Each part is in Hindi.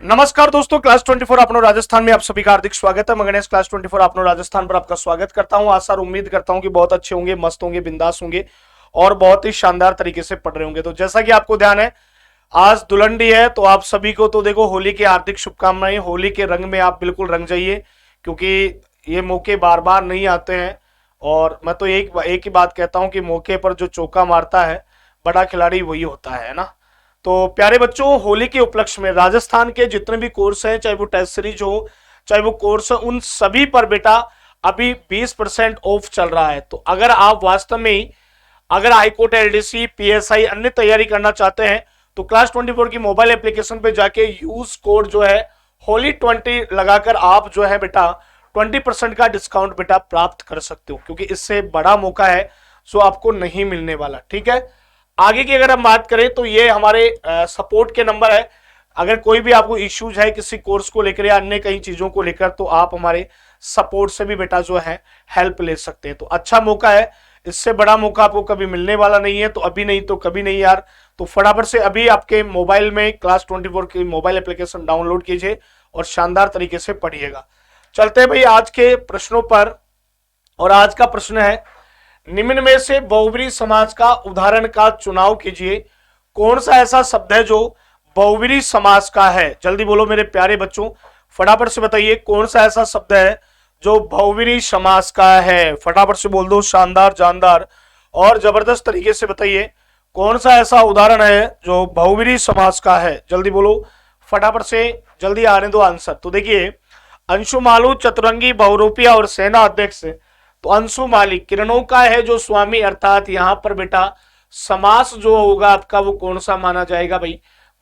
नमस्कार दोस्तों, क्लास 24 अपनो राजस्थान में आप सभी का हार्दिक स्वागत है। मैं गणेश क्लास 24 अपनो राजस्थान पर आपका स्वागत करता हूं। आशा और उम्मीद करता हूं कि बहुत अच्छे होंगे, मस्त होंगे, बिंदास होंगे और बहुत ही शानदार तरीके से पढ़ रहे होंगे। तो जैसा कि आपको ध्यान है, आज धुलंडी है, तो आप सभी को तो देखो होली की हार्दिक शुभकामनाएं। होली के रंग में आप बिल्कुल रंग जाइए, क्योंकि ये मौके बार बार नहीं आते हैं। और मैं तो एक ही बात कहता हूं कि मौके पर जो चौका मारता है बड़ा खिलाड़ी वही होता है ना। तो प्यारे बच्चों, होली के उपलक्ष्य में राजस्थान के जितने भी कोर्स हैं, चाहे वो टेस्ट सीरीज हो, चाहे वो कोर्स है, उन सभी पर बेटा अभी 20% ऑफ चल रहा है। तो अगर आप वास्तव में अगर हाईकोर्ट, एलडीसी, पीएसआई अन्य तैयारी करना चाहते हैं तो क्लास 24 की मोबाइल एप्लीकेशन पे जाके यूज कोड जो है होली 20 लगाकर आप जो है बेटा 20% का डिस्काउंट बेटा प्राप्त कर सकते हो, क्योंकि इससे बड़ा मौका है जो आपको नहीं मिलने वाला। ठीक है, आगे की अगर हम बात करें तो ये हमारे सपोर्ट के नंबर है। अगर कोई भी आपको इश्यूज है किसी कोर्स को लेकर या अन्य कई चीजों को लेकर, तो आप हमारे सपोर्ट से भी बेटा जो है हेल्प ले सकते हैं। तो अच्छा मौका है, इससे बड़ा मौका आपको कभी मिलने वाला नहीं है। तो अभी नहीं तो कभी नहीं यार। तो फटाफट से अभी आपके मोबाइल में क्लास 24 की मोबाइल एप्लीकेशन डाउनलोड कीजिए और शानदार तरीके से पढ़िएगा। चलते हैं भाई आज के प्रश्नों पर। और आज का प्रश्न है, निम्न में से बहुब्री समाज का उदाहरण का चुनाव कीजिए। कौन सा ऐसा शब्द है जो बहुब्री समाज का है? जल्दी बोलो मेरे प्यारे बच्चों, फटाफट से बताइए कौन सा ऐसा शब्द है जो बहुब्री समाज का है। फटाफट से बोल दो, शानदार, जानदार और जबरदस्त तरीके से बताइए कौन सा ऐसा उदाहरण है जो बहुब्री समाज का है। जल्दी बोलो, फटाफट से, जल्दी आने दो आंसर। तो देखिए, अंशुमालू, चतुरंगी, बहुरूपिया और सेना अध्यक्ष। तो अंशुमाली किरणों का है जो स्वामी, अर्थात यहां पर बेटा समास जो होगा आपका वो कौन सा माना जाएगा भाई?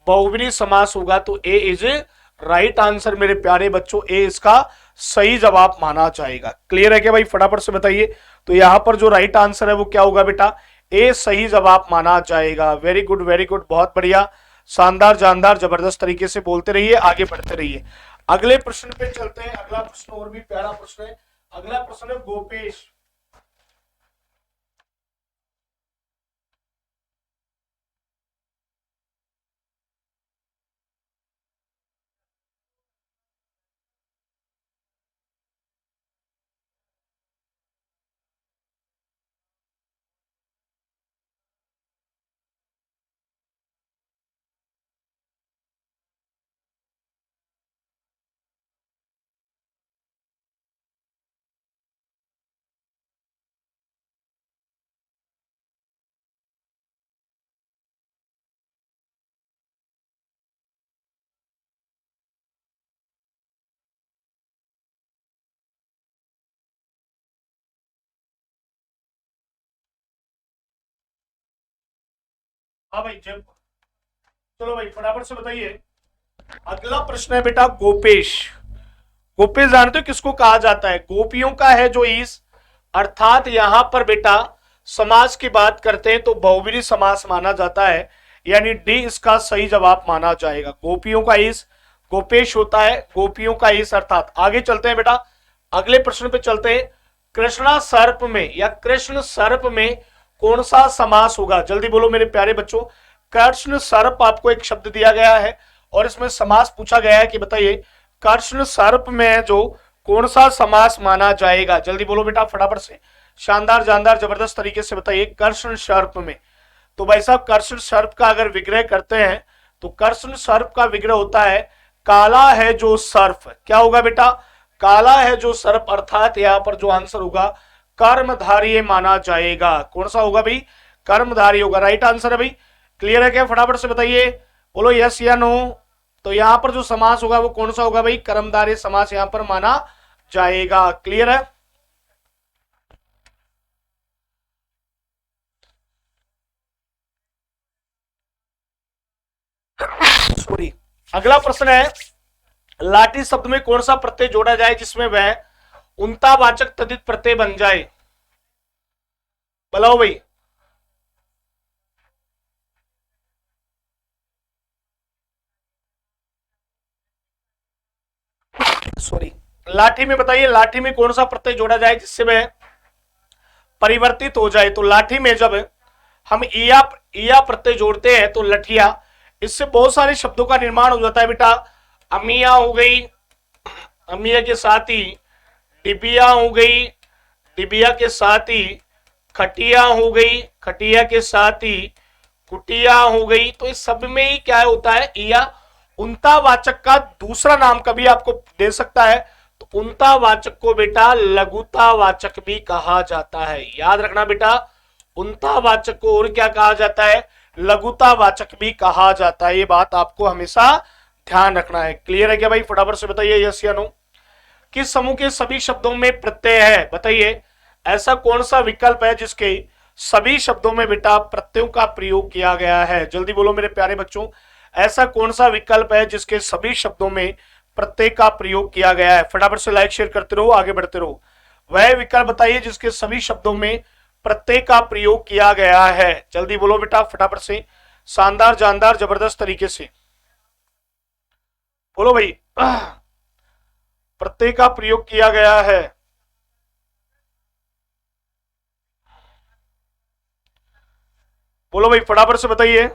बहुब्री समास होगा। तो ए इज राइट आंसर मेरे प्यारे बच्चों, ए इसका सही जवाब माना जाएगा। क्लियर है क्या भाई? फटाफट से बताइए। तो यहां पर जो राइट आंसर है वो क्या होगा बेटा? ए सही जवाब माना जाएगा। वेरी गुड, वेरी गुड, बहुत बढ़िया, शानदार, जानदार, जबरदस्त तरीके से बोलते रहिए, आगे बढ़ते रहिए। अगले प्रश्न पे चलते हैं। अगला प्रश्न और भी प्यारा प्रश्न है। अगला प्रश्न है गोपेश। हाँ भाई, जब चलो भाई फटाफट से बताइए। अगला प्रश्न है बेटा गोपेश। गोपेश जानते हो किसको कहा जाता है? गोपियों का है जो ईस, अर्थात यहां पर बेटा समास की बात करते हैं तो बहुब्री समास माना जाता है, यानी डी इसका सही जवाब माना जाएगा। गोपियों का ईस गोपेश होता है, गोपियों का ईस अर्थात। आगे चलते हैं बेटा, अगले प्रश्न पे चलते हैं। कृष्णा सर्प में या कृष्ण सर्प में कौन सा समास होगा? जल्दी बोलो मेरे प्यारे बच्चों। कृष्ण सर्प आपको एक शब्द दिया गया है और इसमें समास पूछा गया है कि बताइए कृष्ण सर्प में जो कौन सा समास माना जाएगा? जल्दी बोलो बेटा, फटाफट से, शानदार, जानदार, जबरदस्त तरीके से बताइए। कृष्ण सर्प में, तो भाई साहब कृष्ण सर्प का अगर विग्रह करते हैं तो कृष्ण सर्प का विग्रह होता है काला है जो सर्प। क्या होगा बेटा? काला है जो सर्प, अर्थात यहां पर जो आंसर होगा कर्मधारी माना जाएगा। कौन सा होगा भाई? कर्मधारी होगा। राइट आंसर है भाई। क्लियर है क्या? फटाफट से बताइए, बोलो यस या नो। तो यहां पर जो समास होगा वो कौन सा होगा भाई? कर्मधारय समास यहां पर माना जाएगा। क्लियर है? सॉरी। अगला प्रश्न है, लाठी शब्द में कौन सा प्रत्यय जोड़ा जाए जिसमें वह उनतावाचक तद्धित प्रत्यय बन जाए? बताओ भाई। सॉरी, लाठी में बताइए, लाठी में कौन सा प्रत्यय जोड़ा जाए जिससे वह परिवर्तित हो जाए? तो लाठी में जब हम इया प्रत्यय जोड़ते हैं तो लठिया, इससे बहुत सारे शब्दों का निर्माण हो जाता है बेटा। अमिया हो गई, अमिया के साथ ही डिबिया हो गई, डिबिया के साथ ही खटिया हो गई, खटिया के साथ ही कुटिया हो गई। तो इस सब में ही क्या होता है, या उनतावाचक का दूसरा नाम कभी आपको दे सकता है, तो उनतावाचक को बेटा लघुतावाचक भी कहा जाता है। याद रखना बेटा, उनतावाचक को और क्या कहा जाता है, लघुतावाचक भी कहा जाता है। ये बात आपको हमेशा ध्यान रखना है। क्लियर है क्या भाई? फटाफट से बताइए यस या नो। किस समूह के सभी शब्दों में प्रत्यय है? बताइए ऐसा कौन सा विकल्प है जिसके सभी शब्दों में बेटा प्रत्ययों का प्रयोग किया गया है? जल्दी बोलो मेरे प्यारे बच्चों, ऐसा कौन सा विकल्प है जिसके सभी शब्दों में प्रत्यय का प्रयोग किया गया है? फटाफट से लाइक शेयर करते रहो, आगे बढ़ते रहो। वह विकल्प बताइए जिसके सभी शब्दों में प्रत्यय का प्रयोग किया गया है। जल्दी बोलो बेटा फटाफट से, शानदार जानदार जबरदस्त तरीके से बोलो भाई। प्रत्यय का प्रयोग किया गया है। बोलो भाई फटाफट से बताइए,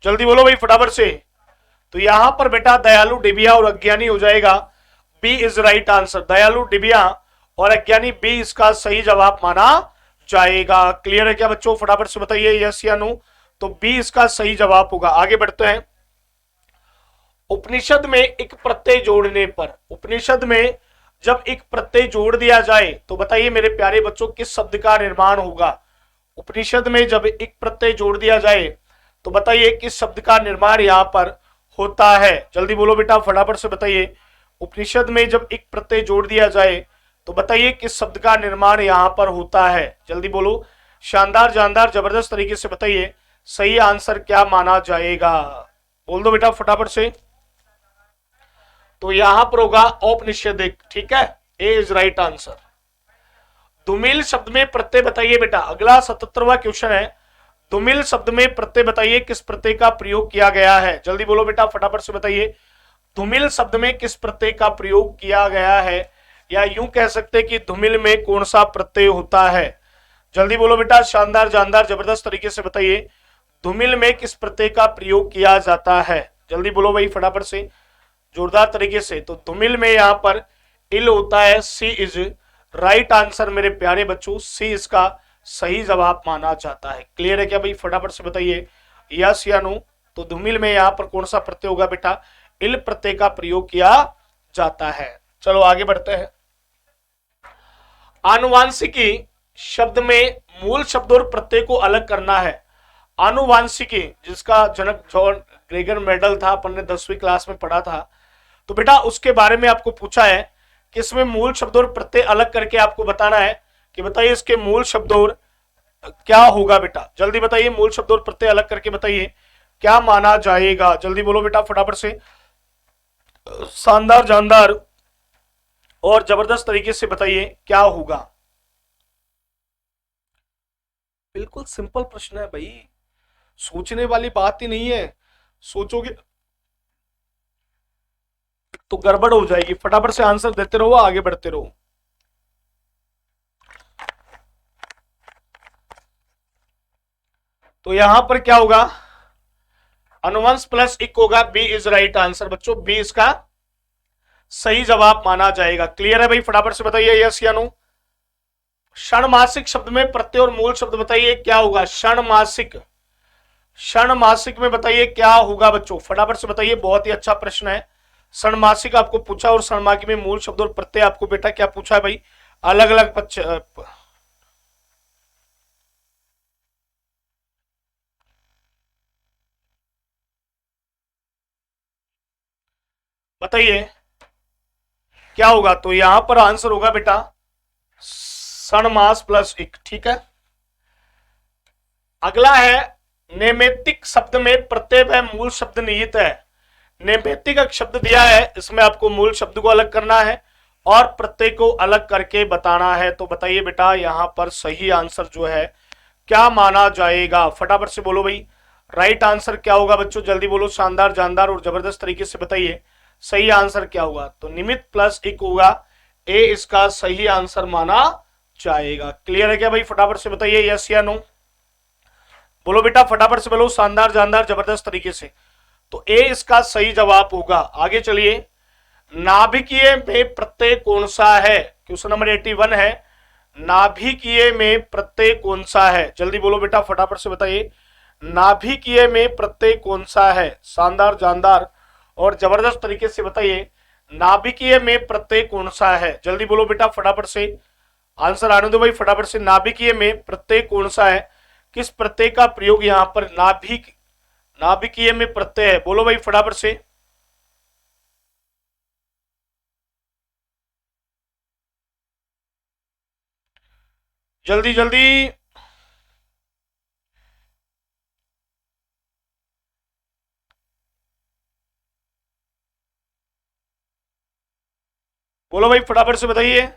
जल्दी बोलो भाई फटाफट से। तो यहां पर बेटा दयालु, डिबिया और अज्ञानी हो जाएगा। B is right answer. दयालु, डिबिया और अज्ञानी, बी इसका सही जवाब माना जाएगा। क्लियर है क्या बच्चों? फटाफट से बताइए यस या नो। तो बी इसका सही जवाब होगा। आगे बढ़ते हैं। उपनिषद में एक प्रत्यय जोड़ने पर, उपनिषद में जब एक प्रत्यय जोड़ दिया जाए तो बताइए मेरे प्यारे बच्चों किस शब्द का निर्माण होगा? उपनिषद में जब एक प्रत्यय जोड़ दिया जाए तो बताइए किस शब्द का निर्माण यहां पर होता है? जल्दी बोलो बेटा फटाफट से बताइए। उपनिषद में जब एक प्रत्यय जोड़ दिया जाए तो बताइए किस शब्द का निर्माण यहां पर होता है? जल्दी बोलो, शानदार जानदार जबरदस्त तरीके से बताइए सही आंसर क्या माना जाएगा? बोल दो बेटा फटाफट से। तो यहां पर होगा औपनिषदिक। ठीक है, ए इज राइट आंसर। दुमिल शब्द में प्रत्यय बताइए बेटा। अगला 77वां क्वेश्चन है, दुमिल शब्द में प्रत्यय बताइए किस प्रत्यय का प्रयोग किया गया है? जल्दी बोलो बेटा फटाफट से बताइए, धुमिल शब्द में किस प्रत्यय का प्रयोग किया गया है, या यूं कह सकते कि धुमिल में कौन सा प्रत्यय होता है? जल्दी बोलो बेटा, शानदार जानदार जबरदस्त तरीके से बताइए धुमिल में किस प्रत्यय का प्रयोग किया जाता है? जल्दी बोलो भाई फटाफट से, जोरदार तरीके से। तो धुमिल में यहां पर इल होता है। सी इज राइट आंसर मेरे प्यारे बच्चों, सी इसका सही जवाब माना जाता है। क्लियर है क्या भाई? फटाफट से बताइए यस या नो। तो धुमिल में यहां पर कौन सा प्रत्यय होगा बेटा? इल प्रत्यय का प्रयोग किया जाता है। चलो आगे बढ़ते हैं। आनुवांशिकी शब्द में मूल शब्द और प्रत्यय को अलग करना है। आनुवांशिकी जिसका जनक जॉन ग्रेगर मेडल था, अपन ने 10वीं क्लास में पढ़ा था। तो बेटा उसके बारे में आपको पूछा है कि इसमें मूल शब्द और प्रत्यय अलग करके आपको बताना है कि बताइए इसके मूल शब्द और क्या होगा बेटा? जल्दी बताइए, मूल शब्द और प्रत्यय अलग करके बताइए क्या माना जाएगा? जल्दी बोलो बेटा फटाफट से, शानदार जानदार और जबरदस्त तरीके से बताइए क्या होगा? बिल्कुल सिंपल प्रश्न है भाई, सोचने वाली बात ही नहीं है। सोचोगे तो गड़बड़ हो जाएगी। फटाफट से आंसर देते रहो, आगे बढ़ते रहो। तो यहां पर क्या होगा? अनुवंश प्लस इक होगा। बी इज राइट आंसर बच्चों, बी इसका सही जवाब माना जाएगा। क्लियर है भाई? फटाफट से बताइए यस या नो। षणमासिक शब्द में प्रत्यय और मूल शब्द बताइए क्या होगा? षणमासिक, षणमासिक में बताइए क्या होगा बच्चों? फटाफट से बताइए, बहुत ही अच्छा प्रश्न है। षणमासिक आपको पूछा और षणमासिक में मूल शब्द और प्रत्यय आपको बेटा क्या पूछा है भाई? अलग अलग बताइए क्या होगा? तो यहां पर आंसर होगा बेटा षणमास प्लस इक। ठीक है, अगला है नैमित्तिक शब्द में प्रत्यय व मूल शब्द निहित है। नैमित्तिक एक शब्द दिया है, इसमें आपको मूल शब्द को अलग करना है और प्रत्यय को अलग करके बताना है। तो बताइए बेटा यहां पर सही आंसर जो है क्या माना जाएगा? फटाफट से बोलो भाई, राइट आंसर क्या होगा बच्चों? जल्दी बोलो, शानदार जानदार और जबरदस्त तरीके से बताइए सही आंसर क्या होगा? तो निमित्त प्लस इक होगा, ए इसका सही आंसर माना जाएगा। क्लियर है क्या भाई? फटाफट से बताइए यस या नो। बोलो बेटा फटाफट से बोलो, शानदार जानदार जबरदस्त तरीके से। तो ए इसका सही जवाब होगा। आगे चलिए, नाभिकीय में प्रत्यय कौन सा है? क्वेश्चन नंबर 81 है, नाभिकीय में प्रत्यय कौन सा है? जल्दी बोलो बेटा, फटाफट से बताइए, नाभिकीय में प्रत्यय कौन सा है? शानदार, जानदार और जबरदस्त तरीके से बताइए, नाभिकीय में प्रत्यय कौन सा है? जल्दी बोलो बेटा, फटाफट से आंसर आने दो भाई, फटाफट से। नाभिकीय में प्रत्यय कौन सा है? किस प्रत्यय का प्रयोग यहां पर नाभिकीय में प्रत्यय है? बोलो भाई फटाफट से। जल्दी जल्दी, बोलो भाई फटाफट से बताइए।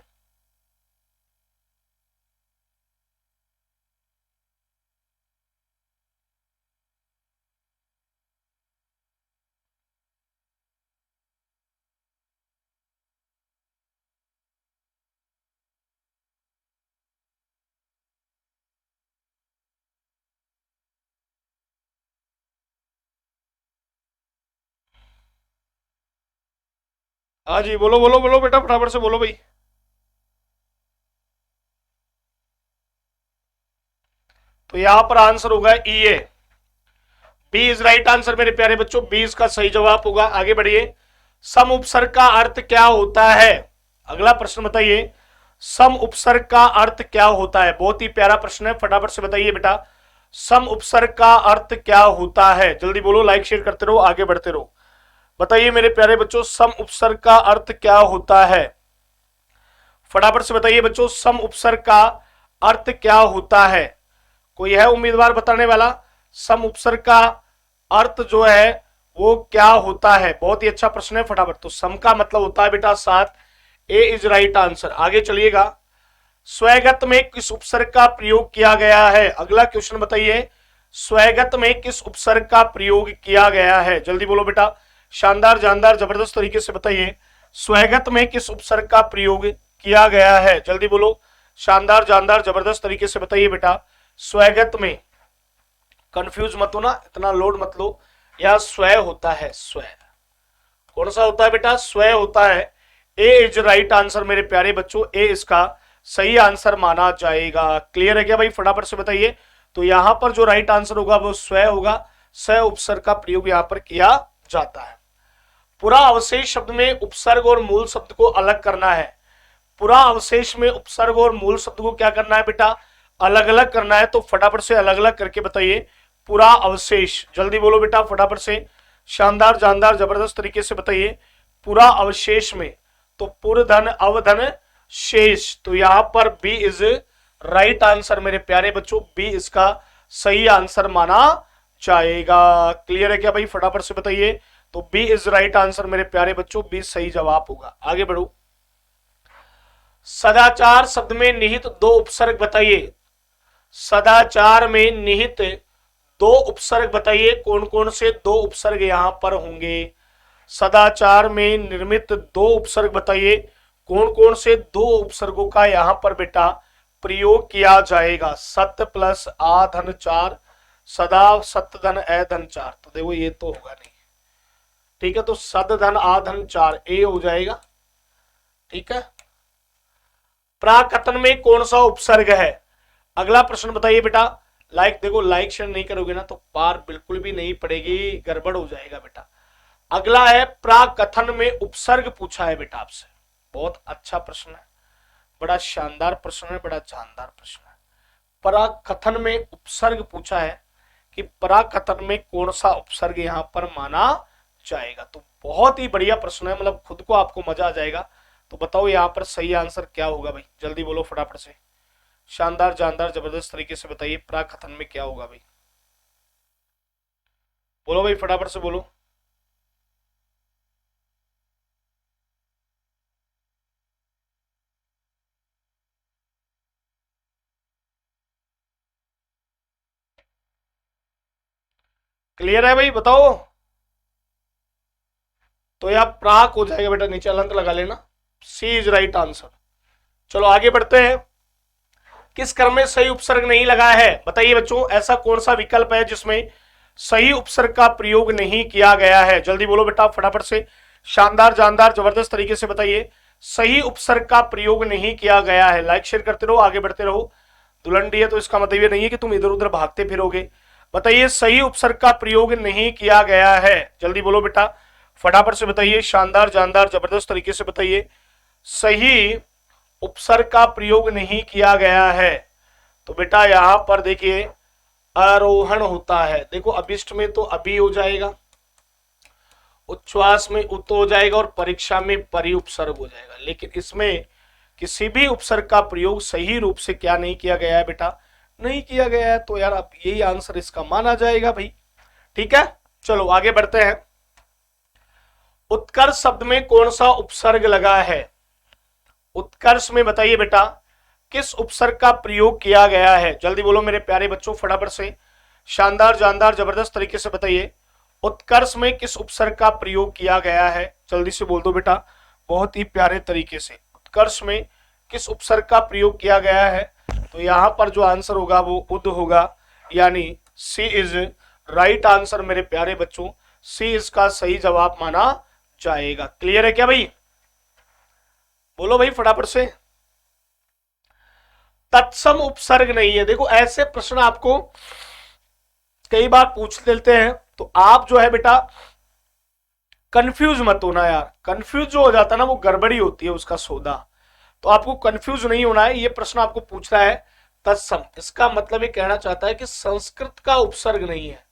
हाँ जी, बोलो बोलो बोलो बेटा, फटाफट से बोलो भाई। तो यहां पर आंसर होगा ई ए, बी इज राइट आंसर मेरे प्यारे बच्चों, बी इसका सही जवाब होगा। आगे बढ़िए, सम उपसर्ग का अर्थ क्या होता है? अगला प्रश्न बताइए, सम उपसर्ग का अर्थ क्या होता है? बहुत ही प्यारा प्रश्न है, फटाफट से बताइए बेटा, सम उपसर्ग का अर्थ क्या होता है? जल्दी बोलो, लाइक शेयर करते रहो, आगे बढ़ते रहो। बताइए मेरे प्यारे बच्चों, सम उपसर्ग का अर्थ क्या होता है? फटाफट से बताइए बच्चों, सम उपसर्ग का अर्थ क्या होता है? कोई है उम्मीदवार बताने वाला? सम उपसर्ग का अर्थ जो है वो क्या होता है? बहुत ही अच्छा प्रश्न है, फटाफट। तो सम का मतलब होता है बेटा साथ, ए इज राइट आंसर। आगे चलिएगा, स्वैगत में किस उपसर्ग का प्रयोग किया गया है? अगला क्वेश्चन बताइए, स्वैगत में किस उपसर्ग का प्रयोग किया गया है? जल्दी बोलो बेटा, शानदार, जानदार, जबरदस्त तरीके से बताइए, स्वैगत में किस उपसर्ग का प्रयोग किया गया है? जल्दी बोलो, शानदार, जानदार, जबरदस्त तरीके से बताइए बेटा, स्वैगत में। कंफ्यूज मत हो ना, इतना लोड मत लो, यह स्वय होता है, स्वय। कौन सा होता है बेटा? स्वय होता है। ए इज राइट आंसर मेरे प्यारे बच्चों, ए इसका सही आंसर माना जाएगा। क्लियर है क्या भाई? फटाफट से बताइए। तो यहां पर जो राइट आंसर होगा वो स्वय होगा, स्व उपसर्ग का प्रयोग यहां पर किया जाता है। पूरा अवशेष शब्द में उपसर्ग और मूल शब्द को अलग करना है। पूरा अवशेष में उपसर्ग और मूल शब्द को क्या करना है बेटा? अलग अलग करना है। तो फटाफट से अलग अलग करके बताइए, पूरा अवशेष। जल्दी बोलो बेटा, फटाफट से, शानदार, जानदार, जबरदस्त तरीके से बताइए, पूरा अवशेष में। तो पुरधन, अवधन, शेष। तो यहां पर बी इज राइट आंसर मेरे प्यारे बच्चों, बी इसका सही आंसर माना जाएगा। क्लियर है क्या भाई? फटाफट से बताइए। तो बी इज राइट आंसर मेरे प्यारे बच्चों, बी सही जवाब होगा। आगे बढ़ो, सदाचार शब्द में निहित दो उपसर्ग बताइए। सदाचार में निहित दो उपसर्ग बताइए, कौन कौन से दो उपसर्ग यहां पर होंगे? सदाचार में निर्मित दो उपसर्ग बताइए, कौन कौन से दो उपसर्गों का यहां पर बेटा प्रयोग किया जाएगा? सत्य प्लस आ धन चार, सदा, सत्य धन ए धन चार। तो देखो ये तो होगा नहीं, ठीक है। तो सद धन आ धन चार, ए हो जाएगा, ठीक है। प्राकथन में कौन सा उपसर्ग है? अगला प्रश्न बताइए बेटा। लाइक देखो, लाइक शेयर नहीं करोगे ना तो पार बिल्कुल भी नहीं पड़ेगी, गड़बड़ हो जाएगा बेटा। अगला है, प्राकथन में उपसर्ग पूछा है बेटा आपसे। बहुत अच्छा प्रश्न है, बड़ा शानदार प्रश्न है, बड़ा जानदार प्रश्न है। प्राकथन में उपसर्ग पूछा है कि प्राकथन में कौन सा उपसर्ग यहां पर माना जाएगा। तो बहुत ही बढ़िया प्रश्न है, मतलब खुद को आपको मजा आ जाएगा। तो बताओ यहां पर सही आंसर क्या होगा भाई? जल्दी बोलो फटाफट से, शानदार, जानदार, जबरदस्त तरीके से बताइए, प्राकथन में क्या होगा भाई? बोलो भाई फटाफट से बोलो। क्लियर है भाई? बताओ। तो यह प्राक हो जाएगा बेटा, नीचे अलंत लगा लेना, सी इज राइट आंसर। चलो आगे बढ़ते हैं। किस क्रम में सही उपसर्ग नहीं लगा है? बताइए बच्चों, ऐसा कौन सा विकल्प है जिसमें सही उपसर्ग का प्रयोग नहीं किया गया है? जल्दी बोलो बेटा फटाफट से, शानदार जानदार जबरदस्त तरीके से बताइए। सही उपसर्ग का प्रयोग नहीं किया गया है। लाइक शेयर करते रहो, आगे बढ़ते रहो। दुलंडी है तो इसका मतलब ये नहीं है कि तुम इधर उधर भागते फिरोगे। बताइए सही उपसर्ग का प्रयोग नहीं किया गया है। जल्दी बोलो बेटा फटाफट से बताइए, शानदार जानदार जबरदस्त तरीके से बताइए। सही उपसर्ग का प्रयोग नहीं किया गया है। तो बेटा यहां पर देखिए आरोहण होता है। देखो अभिष्ट में तो अभी हो जाएगा, उच्छ्वास में उत हो जाएगा और परीक्षा में परि उपसर्ग हो जाएगा। लेकिन इसमें किसी भी उपसर्ग का प्रयोग सही रूप से क्या नहीं किया गया है बेटा? नहीं किया गया है। तो यार अब यही आंसर इसका माना जाएगा भाई। ठीक है, चलो आगे बढ़ते हैं। उत्कर्ष शब्द में कौन सा उपसर्ग लगा है? उत्कर्ष में बताइए बेटा किस उपसर्ग का प्रयोग किया गया है? जल्दी बोलो मेरे प्यारे बच्चों फटाफट से, शानदार जानदार जबरदस्त तरीके से बताइए। उत्कर्ष में किस उपसर्ग का प्रयोग किया गया है? जल्दी से बोल दो बेटा, बहुत ही प्यारे तरीके से। उत्कर्ष में किस उपसर्ग का प्रयोग किया गया है? तो यहां पर जो आंसर होगा वो उद होगा, यानी सी इज राइट आंसर मेरे प्यारे बच्चों। सी इसका सही जवाब माना जाएगा। क्लियर है क्या भाई? बोलो भाई फटाफट से। तत्सम उपसर्ग नहीं है। देखो ऐसे प्रश्न आपको कई बार पूछ लेते हैं, तो आप जो है बेटा कंफ्यूज मत होना यार। कंफ्यूज जो हो जाता है ना वो गड़बड़ी होती है उसका सौदा। तो आपको कंफ्यूज नहीं होना है। ये प्रश्न आपको पूछ रहा है तत्सम, इसका मतलब ये कहना चाहता है कि संस्कृत का उपसर्ग नहीं है।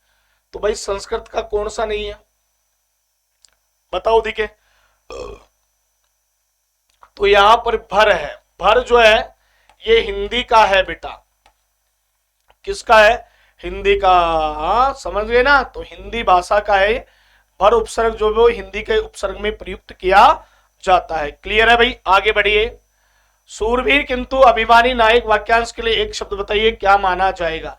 तो भाई संस्कृत का कौन सा नहीं है बताओ दिखे। तो यहां पर भर है। भर जो है ये हिंदी का है बेटा। किसका है? हिंदी का। हाँ समझ गए ना, तो हिंदी भाषा का है। भर उपसर्ग जो वो हिंदी के उपसर्ग में प्रयुक्त किया जाता है। क्लियर है भाई? आगे बढ़िए। सूरवीर किंतु अभिमानी नायक वाक्यांश के लिए एक शब्द बताइए, क्या माना जाएगा?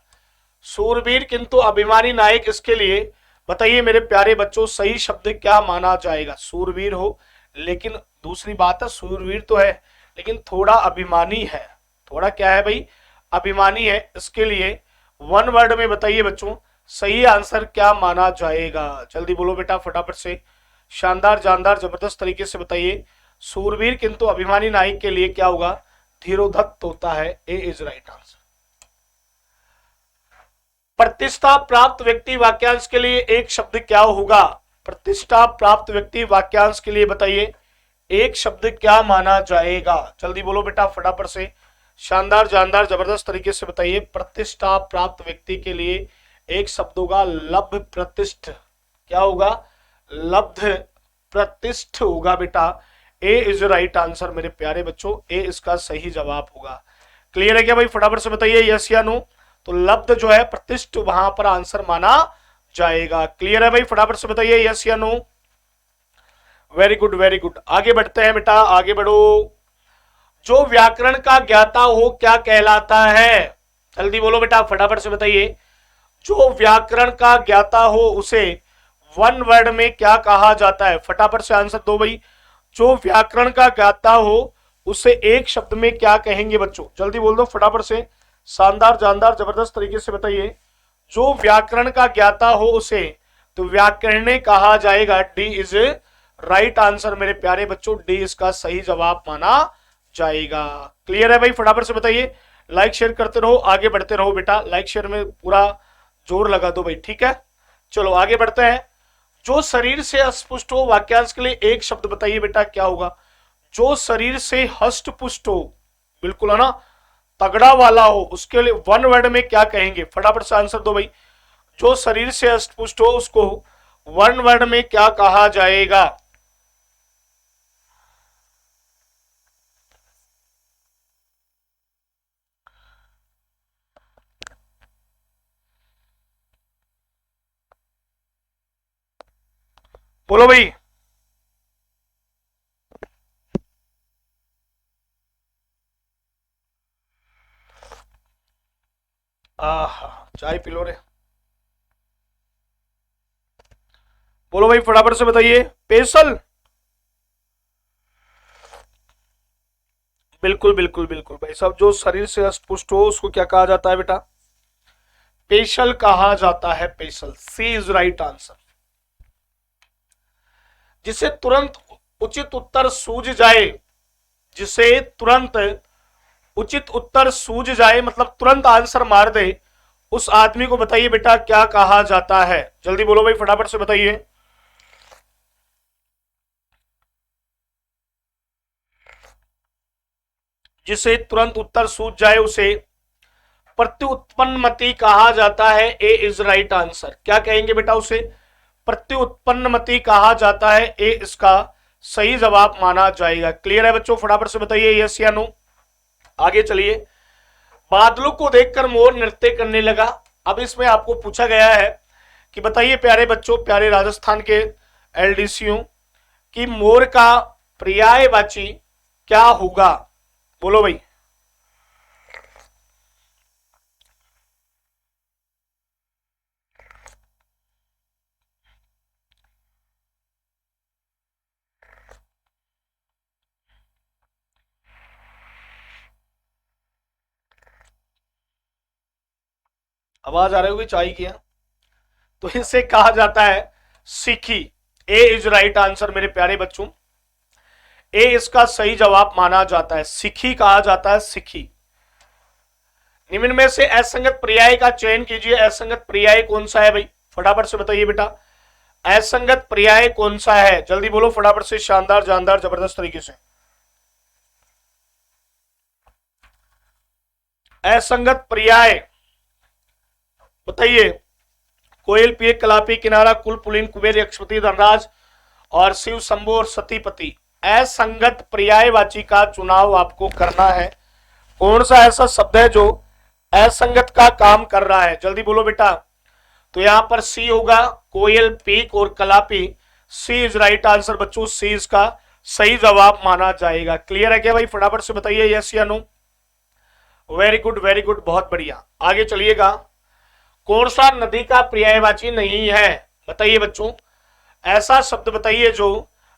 सूरवीर किंतु अभिमानी नायक, इसके लिए बताइए मेरे प्यारे बच्चों सही शब्द क्या माना जाएगा? सूरवीर हो, लेकिन दूसरी बात है सूरवीर तो है लेकिन थोड़ा अभिमानी है। थोड़ा क्या है भाई? अभिमानी है। इसके लिए वन वर्ड में बताइए बच्चों सही आंसर क्या माना जाएगा? जल्दी बोलो बेटा फटाफट से, शानदार जानदार जबरदस्त तरीके से बताइए। सूरवीर किंतु अभिमानी नायक के लिए क्या होगा? धीरोधत्त होता है। ए इज राइट आंसर। प्रतिष्ठा प्राप्त व्यक्ति वाक्यांश के लिए एक शब्द क्या होगा? प्रतिष्ठा प्राप्त व्यक्ति वाक्यांश के लिए बताइए एक शब्द क्या माना जाएगा? जल्दी बोलो बेटा फटाफट से, शानदार जानदार जबरदस्त तरीके से बताइए। प्रतिष्ठा प्राप्त व्यक्ति के लिए एक शब्द होगा लब्ध प्रतिष्ठ। क्या होगा? लब्ध प्रतिष्ठ होगा बेटा। ए इज राइट आंसर मेरे प्यारे बच्चों। ए इसका सही जवाब होगा। क्लियर है क्या भाई? फटाफट से बताइए यस या नो। तो लब्ध जो है प्रतिष्ठ वहां पर आंसर माना जाएगा। क्लियर है भाई? फटाफट से बताइए यस या no. Very good very good. आगे बढ़ते हैं बेटा, आगे बढ़ो। जो व्याकरण का ज्ञाता हो क्या कहलाता है? जल्दी बोलो बेटा फटाफट से बताइए। जो व्याकरण का ज्ञाता हो उसे वन वर्ड में क्या कहा जाता है? फटाफट से आंसर दो भाई। जो व्याकरण का ज्ञाता हो उसे एक शब्द में क्या कहेंगे बच्चों? जल्दी बोल दो फटाफट से, शानदार जानदार जबरदस्त तरीके से बताइए। जो व्याकरण का ज्ञाता हो उसे तो व्याकरणी कहा जाएगा। डी इज राइट आंसर मेरे प्यारे बच्चों। डी इसका सही जवाब माना जाएगा। क्लियर है भाई? फटाफट से बताइए। लाइक शेयर करते रहो, आगे बढ़ते रहो बेटा। लाइक शेयर में पूरा जोर लगा दो भाई, ठीक है? चलो आगे बढ़ते हैं। जो शरीर से अस्पुष्ट हो वाक्यांश के लिए एक शब्द बताइए बेटा, क्या होगा? जो शरीर से हष्ट पुष्ट हो, बिल्कुल है ना, तगड़ा वाला हो, उसके लिए वन वर्ड में क्या कहेंगे? फटाफट से आंसर दो भाई। जो शरीर से हष्ट पुष्ट हो उसको वन वर्ड में क्या कहा जाएगा? बोलो भाई। आहा चाय पी लो रे। बोलो भाई फटाफट से बताइए। पेशल, बिल्कुल बिल्कुल बिल्कुल भाई साहब। जो शरीर से अस्पुष्ट हो उसको क्या कहा जाता है बेटा? पेशल कहा जाता है, पेशल। सी इज राइट आंसर। जिसे तुरंत उचित उत्तर सूझ जाए, जिसे तुरंत उचित उत्तर सूझ जाए मतलब तुरंत आंसर मार दे, उस आदमी को बताइए बेटा क्या कहा जाता है? जल्दी बोलो भाई, फटाफट से बताइए। जिसे तुरंत उत्तर सूझ जाए उसे प्रत्युत्पन्नमति कहा जाता है। ए इज राइट आंसर। क्या कहेंगे बेटा? उसे प्रत्युत्पन्नमति कहा जाता है। ए इसका सही जवाब माना जाएगा। क्लियर है बच्चों? फटाफट से बताइए यस या नो। आगे चलिए। बादलों को देखकर मोर नृत्य करने लगा। अब इसमें आपको पूछा गया है कि बताइए प्यारे बच्चों, प्यारे राजस्थान के एलडीसीओ, कि मोर का पर्यायवाची क्या होगा? बोलो भाई। आवाज आ रही होगी चाय की? तो इसे कहा जाता है सिखी। ए इज राइट आंसर मेरे प्यारे बच्चों। ए इसका सही जवाब माना जाता है। सिखी कहा जाता है, सिखी। निम्न में से असंगत पर्याय का चयन कीजिए। असंगत पर्याय कौन सा है भाई? फटाफट से बताइए बेटा, असंगत पर्याय कौन सा है? जल्दी बोलो फटाफट से, शानदार, जानदार, जबरदस्त तरीके से। असंगत पर्याय बताइए। कोयल, पिए, कलापी, किनारा, कुल, पुलिन, कुबेर, यक्षपति, धनराज और शिव, शंभु और सतीपति। असंगत पर्यायवाची का चुनाव आपको करना है। कौन सा ऐसा शब्द है जो असंगत का काम कर रहा है? जल्दी बोलो बेटा। तो यहां पर सी होगा, कोयल, पीक और कलापी। सी इज राइट आंसर बच्चों। सी इसका सही जवाब माना जाएगा। क्लियर है क्या भाई? फटाफट से बताइए यस या no. Very good, very good, बहुत बढ़िया। आगे चलिएगा। कौन सा नदी का पर्यायवाची नहीं है? बताइए बच्चों, ऐसा शब्द बताइए जो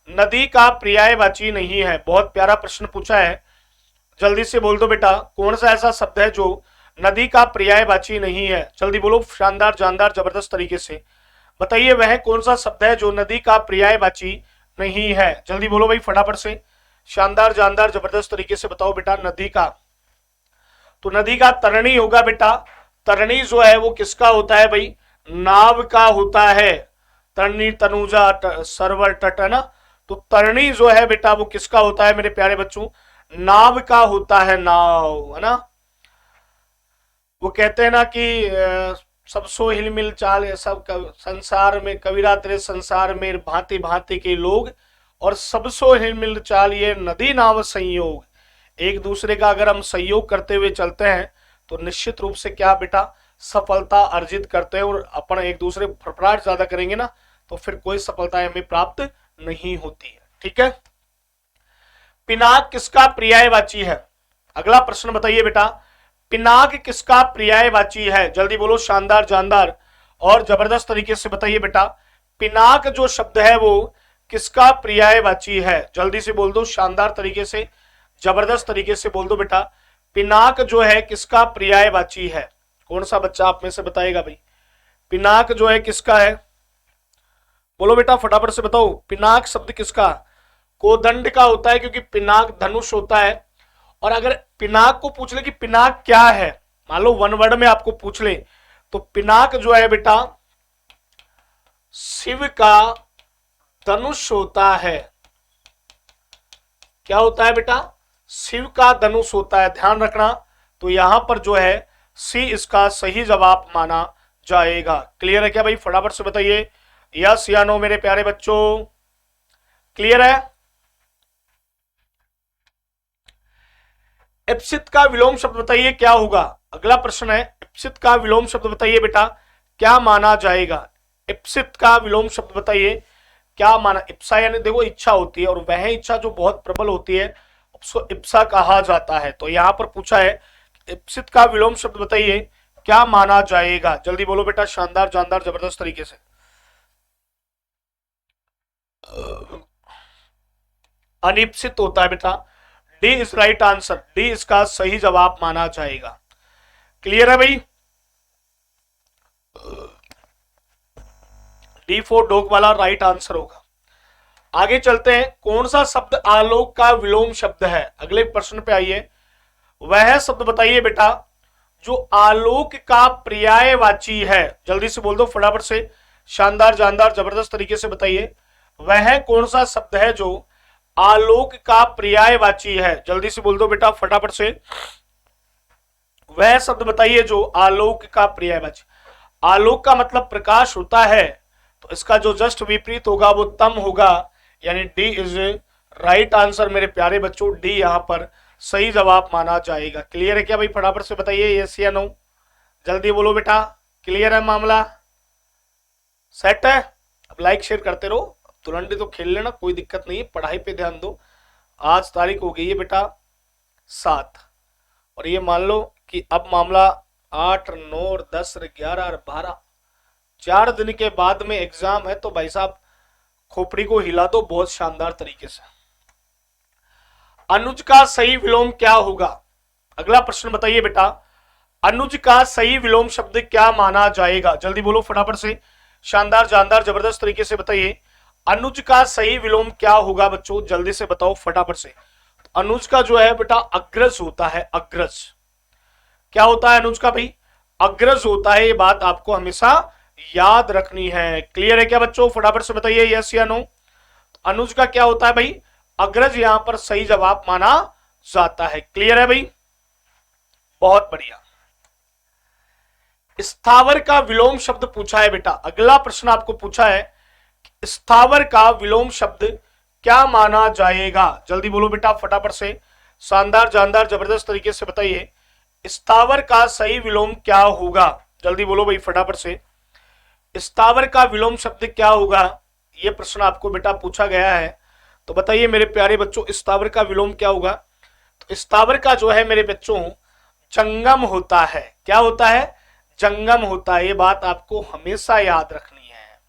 नदी का पर्यायवाची नहीं है। बहुत प्यारा प्रश्न पूछा है, जल्दी से बोल दो बेटा। कौन सा ऐसा शब्द है जो नदी का पर्यायवाची नहीं है? जल्दी बोलो, शानदार, जानदार, जबरदस्त तरीके से बताइए वह कौन सा शब्द है जो नदी का पर्यायवाची नहीं है? जल्दी बोलो भाई फटाफट से, शानदार, जानदार, जबरदस्त तरीके से बताओ बेटा। नदी का, तो नदी का तरणी होगा बेटा। तरणी जो है वो किसका होता है भाई? नाव का होता है। तरणी, तनुजा, सरवर, तट, है ना? तो तरणी जो है बेटा वो किसका होता है मेरे प्यारे बच्चों? नाव का होता है, नाव, है ना? वो कहते हैं ना कि सब सो हिलमिल चाल, सब संसार में कबीरा तेरे संसार में भांति भांति के लोग, और सब सो हिलमिल चाल ये नदी नाव संयोग। एक दूसरे का अगर हम सहयोग करते हुए चलते हैं तो निश्चित रूप से क्या बेटा, सफलता अर्जित करते हैं। और अपन एक दूसरे फड़फड़ाहट ज्यादा करेंगे ना तो फिर कोई सफलता हमें प्राप्त नहीं होती है। ठीक है। पिनाक किसका पर्यायवाची है? अगला प्रश्न बताइए बेटा, पिनाक किसका पर्यायवाची है? जल्दी बोलो, शानदार, जानदार और जबरदस्त तरीके से बताइए बेटा। पिनाक जो शब्द है वो किसका पर्यायवाची है? जल्दी से बोल दो, शानदार तरीके से, जबरदस्त तरीके से बोल दो बेटा। पिनाक जो है किसका पर्यायवाची है? कौन सा बच्चा आप में से बताएगा भाई? पिनाक जो है किसका है? बोलो बेटा फटाफट से बताओ। पिनाक शब्द किसका? कोदंड का होता है, क्योंकि पिनाक धनुष होता है। और अगर पिनाक को पूछ ले कि पिनाक क्या है, मान लो वन वर्ड में आपको पूछ ले, तो पिनाक जो है बेटा शिव का धनुष होता है। क्या होता है बेटा? शिव का धनुष होता है, ध्यान रखना। तो यहां पर जो है सी इसका सही जवाब माना जाएगा। क्लियर है क्या भाई? फटाफट से बताइए यस या नो मेरे प्यारे बच्चों। क्लियर है? इप्सित का विलोम शब्द बताइए क्या होगा? अगला प्रश्न है, इप्सित का विलोम शब्द बताइए बेटा क्या माना जाएगा? इप्सित का विलोम शब्द बताइए क्या माना? इप्सा यानी देखो इच्छा होती है, और वह इच्छा जो बहुत प्रबल होती है उसको इप्सा कहा जाता है। तो यहां पर पूछा है इप्सित का विलोम शब्द बताइए क्या माना जाएगा? जल्दी बोलो बेटा, शानदार, जानदार, जबरदस्त तरीके से। अनिप्सित होता है बेटा। D is right answer. D इसका सही जवाब माना जाएगा। क्लियर है भाई? डी फोर डॉग वाला राइट आंसर होगा। आगे चलते हैं, कौन सा शब्द आलोक का विलोम शब्द है? अगले प्रश्न पे आइए। वह शब्द बताइए बेटा जो आलोक का पर्यायवाची है। जल्दी से बोल दो फटाफट से, शानदार जानदार जबरदस्त तरीके से बताइए। वह कौन सा शब्द है जो आलोक का पर्यायवाची है? जल्दी से बोल दो बेटा फटाफट से। वह शब्द बताइए जो आलोक का पर्यायवाची। आलोक का मतलब प्रकाश होता है, तो इसका जो जस्ट विपरीत होगा वो तम होगा, यानी डी इज राइट आंसर मेरे प्यारे बच्चों। डी यहां पर सही जवाब माना जाएगा। क्लियर है क्या भाई? फटाफट से बताइए यस या नो, जल्दी बोलो बेटा। क्लियर है मामला? सेट है? अब लाइक शेयर करते रहो, तुरंत तो खेल लेना, कोई दिक्कत नहीं है, पढ़ाई पे ध्यान दो। आज तारीख हो गई है बेटा 7, और ये मान लो कि अब मामला 8, 9 और 10 और 11 और 12, 4 दिन के बाद में एग्जाम है, तो भाई साहब खोपड़ी को हिला दो बहुत शानदार तरीके से। अनुज का सही विलोम क्या होगा? अगला प्रश्न बताइए बेटा, अनुज का सही विलोम शब्द क्या माना जाएगा? जल्दी बोलो फटाफट से, शानदार जानदार जबरदस्त तरीके से बताइए। अनुज का सही विलोम क्या होगा बच्चों? जल्दी से बताओ फटाफट से। अनुज का जो है बेटा अग्रज होता है। अग्रज क्या होता है? अनुज का भाई अग्रज होता है, ये बात आपको हमेशा याद रखनी है। क्लियर है क्या बच्चों? फटाफट से बताइए यस या नो। अनुज का क्या होता है भाई? अग्रज यहां पर सही जवाब माना जाता है। क्लियर है भाई? बहुत बढ़िया। स्थावर का विलोम शब्द पूछा है बेटा। अगला प्रश्न आपको पूछा है, स्थावर का विलोम शब्द क्या माना जाएगा? जल्दी बोलो बेटा फटाफट से, शानदार जानदार जबरदस्त तरीके से बताइए। स्थावर का सही विलोम क्या होगा? जल्दी बोलो भाई फटाफट से। स्थावर का विलोम शब्द क्या होगा? यह प्रश्न आपको बेटा पूछा गया है, तो बताइए मेरे प्यारे बच्चों स्थावर का विलोम क्या होगा? तो स्थावर का जो है मेरे बच्चों जंगम होता है। क्या होता है? जंगम होता है। ये बात आपको हमेशा याद रखनी है।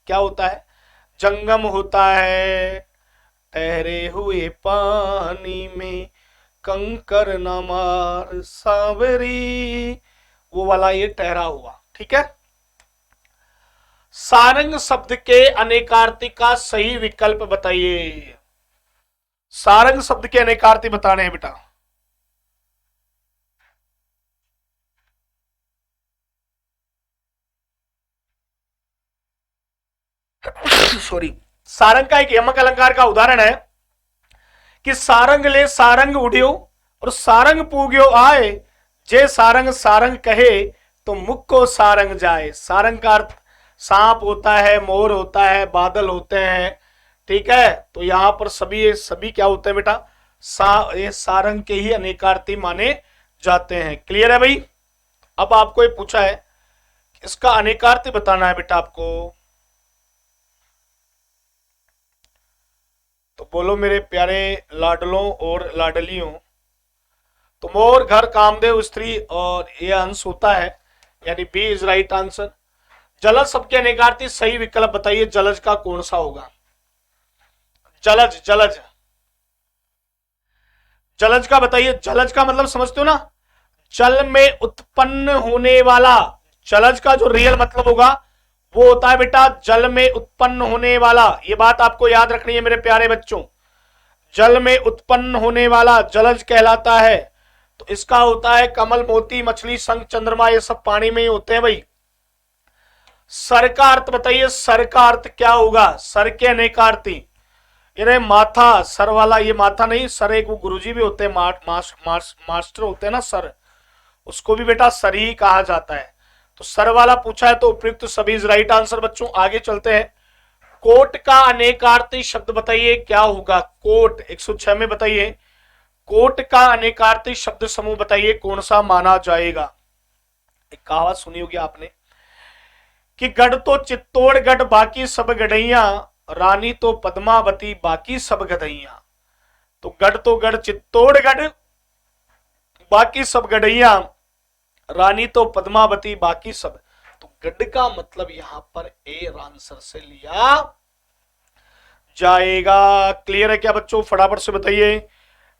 क्या होता है? जंगम होता है। ठहरे हुए पानी में कंकर न मार सावरी, वो वाला ये ठहरा हुआ। ठीक है। सारंग शब्द के अनेकार्थी का सही विकल्प बताइए। सारंग शब्द के अनेकार्थी बताने हैं बेटा। सॉरी, सारंग का एक यमक अलंकार का उदाहरण है कि सारंग ले सारंग उड़ियो और सारंग पूग्यो आए, जे सारंग सारंग कहे तो मुख को सारंग जाए। सारंग का अर्थ सांप होता है, मोर होता है, बादल होते हैं। ठीक है, तो यहां पर सभी क्या होते हैं बेटा? ये सारंग के ही अनेकार्थी माने जाते हैं। क्लियर है भाई? अब आपको ये पूछा है, इसका अनेकार्थी बताना है बेटा आपको, तो बोलो मेरे प्यारे लाडलों और लाडलियों। तो मोर, घर, कामदेव, स्त्री और ये अंश होता है, यानी बी इज राइट आंसर। जलज शब्द के अनेकार्थी सही विकल्प बताइए। जलज का कौन सा होगा? जलज, जलज, जलज का बताइए। जलज का मतलब समझते हो ना? जल में उत्पन्न होने वाला। जलज का जो रियल मतलब होगा वो होता है बेटा जल में उत्पन्न होने वाला। ये बात आपको याद रखनी है मेरे प्यारे बच्चों। जल में उत्पन्न होने वाला जलज कहलाता है। तो इसका होता है कमल, मोती, मछली, शंख, चंद्रमा, ये सब पानी में ही होते हैं भाई। सर का अर्थ बताइए। सर का अर्थ क्या होगा? सर के अनेकार्थी, यानी माथा, सर वाला, ये माथा नहीं, सर एक वो गुरुजी भी होते हैं, मास्टर होते हैं ना सर, उसको भी बेटा सर ही कहा जाता है। तो सर वाला पूछा है तो उपयुक्त सभी राइट आंसर बच्चों। आगे चलते हैं। कोट का अनेकार्थी शब्द बताइए क्या होगा? कोट 106 में बताइए। कोट का अनेकार्थी शब्द समूह बताइए कौन सा माना जाएगा? एक कहावत सुनी होगी आपने कि गढ़ तो चित्तौड़गढ़ बाकी सब गढ़ैया, रानी तो पद्मावती बाकी सब गधैया। तो गढ़ तो गढ़ चित्तौड़गढ़ बाकी सब गढ़ैया, रानी तो पद्मावती बाकी सब। तो गढ़ का मतलब यहां पर ए आंसर से लिया जाएगा। क्लियर है क्या बच्चों? फटाफट से बताइए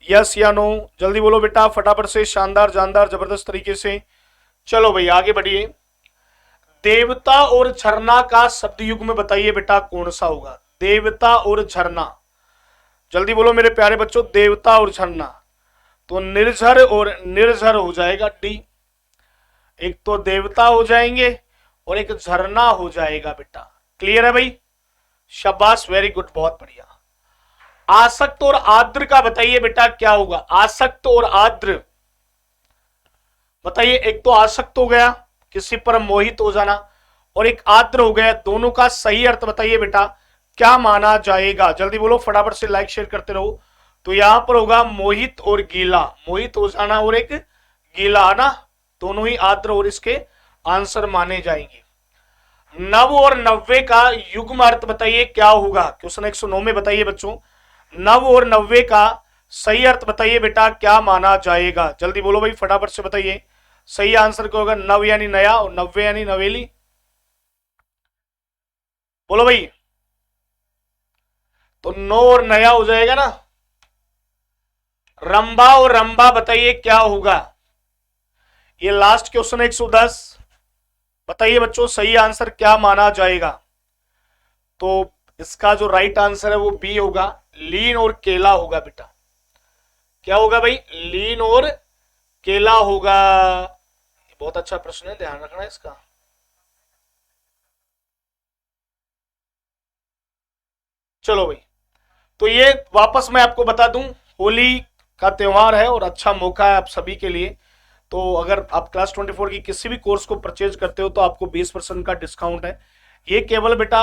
यस या नो, जल्दी बोलो बेटा फटाफट से, शानदार जानदार जबरदस्त तरीके से। चलो भाई आगे बढ़िए। देवता और झरना का शब्द युग में बताइए बेटा कौन सा होगा। देवता और झरना, जल्दी बोलो मेरे प्यारे बच्चों, देवता और झरना। तो निर्झर और निर्झर हो जाएगा डी। एक तो देवता हो जाएंगे और एक झरना हो जाएगा बेटा। क्लियर है भाई, शाबाश, वेरी गुड, बहुत बढ़िया। आसक्त और आर्द्र का बताइए बेटा क्या होगा। आसक्त और आर्द्र बताइए। एक तो आसक्त हो गया, किसी पर मोहित हो जाना, और एक आर्द्र हो गया, दोनों का सही अर्थ बताइए बेटा क्या माना जाएगा। जल्दी बोलो, फटाफट से लाइक शेयर करते रहो। तो यहां पर होगा मोहित और गीला, मोहित हो जाना और एक गीला, है ना, दोनों ही आर्द्र और इसके आंसर माने जाएंगे। नव और नव्वे का युग्म अर्थ बताइए क्या होगा। क्वेश्चन 109 में बताइए बच्चों, नव और नव्वे का सही अर्थ बताइए बेटा क्या माना जाएगा। जल्दी बोलो भाई, फटाफट से बताइए। सही आंसर क्या होगा। नव यानी नया और नव्वे यानी नवेली। बोलो भाई। तो नो और नया हो जाएगा ना। रंबा और रंबा बताइए क्या होगा। ये लास्ट क्वेश्चन 110 बताइए बच्चों सही आंसर क्या माना जाएगा। तो इसका जो राइट आंसर है वो बी होगा, लीन और केला होगा बेटा। क्या होगा भाई, लीन और केला होगा। बहुत अच्छा प्रश्न है, ध्यान रखना इसका। चलो भाई, तो ये वापस मैं आपको बता दूं, होली का त्योहार है और अच्छा मौका है आप सभी के लिए। तो अगर आप क्लास 24 की किसी भी कोर्स को परचेज करते हो तो आपको 20% का डिस्काउंट है। ये केवल बेटा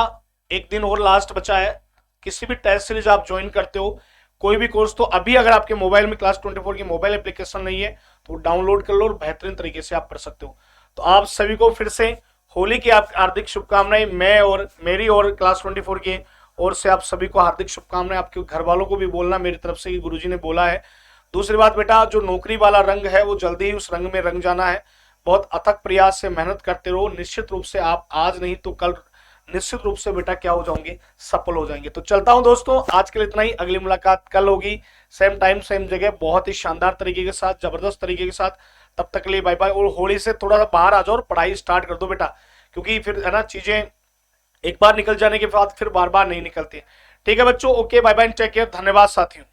एक दिन और लास्ट बचा है। किसी भी टेस्ट सीरीज आप ज्वाइन करते हो, कोई भी कोर्स, तो अभी अगर आपके मोबाइल में क्लास 24 की मोबाइल एप्लीकेशन नहीं है तो डाउनलोड कर लो और बेहतरीन तरीके से आप पढ़ सकते हो। तो आप सभी को फिर से होली की आप हार्दिक शुभकामनाएं। मैं और मेरी और क्लास 24 की ओर से आप सभी को हार्दिक शुभकामनाएं। आपके घर वालों को भी बोलना मेरी तरफ से कि गुरुजी ने बोला है। दूसरी बात बेटा, जो नौकरी वाला रंग है वो जल्दी ही उस रंग में रंग जाना है। बहुत अथक प्रयास से मेहनत करते रहो, निश्चित रूप से आप आज नहीं तो कल निश्चित रूप से बेटा क्या हो जाओगे, सफल हो जाएंगे। तो चलता हूं दोस्तों, आज के लिए इतना ही। अगली मुलाकात कल होगी, सेम टाइम सेम जगह, बहुत ही शानदार तरीके के साथ, जबरदस्त तरीके के साथ। तब तक के लिए बाय बाय। और होली से थोड़ा सा बाहर आ जाओ और पढ़ाई स्टार्ट कर दो बेटा, क्योंकि फिर है ना चीजें एक बार निकल जाने के बाद फिर बार बार नहीं निकलती। ठीक है बच्चों, okay, bye bye, take care, धन्यवाद साथियों।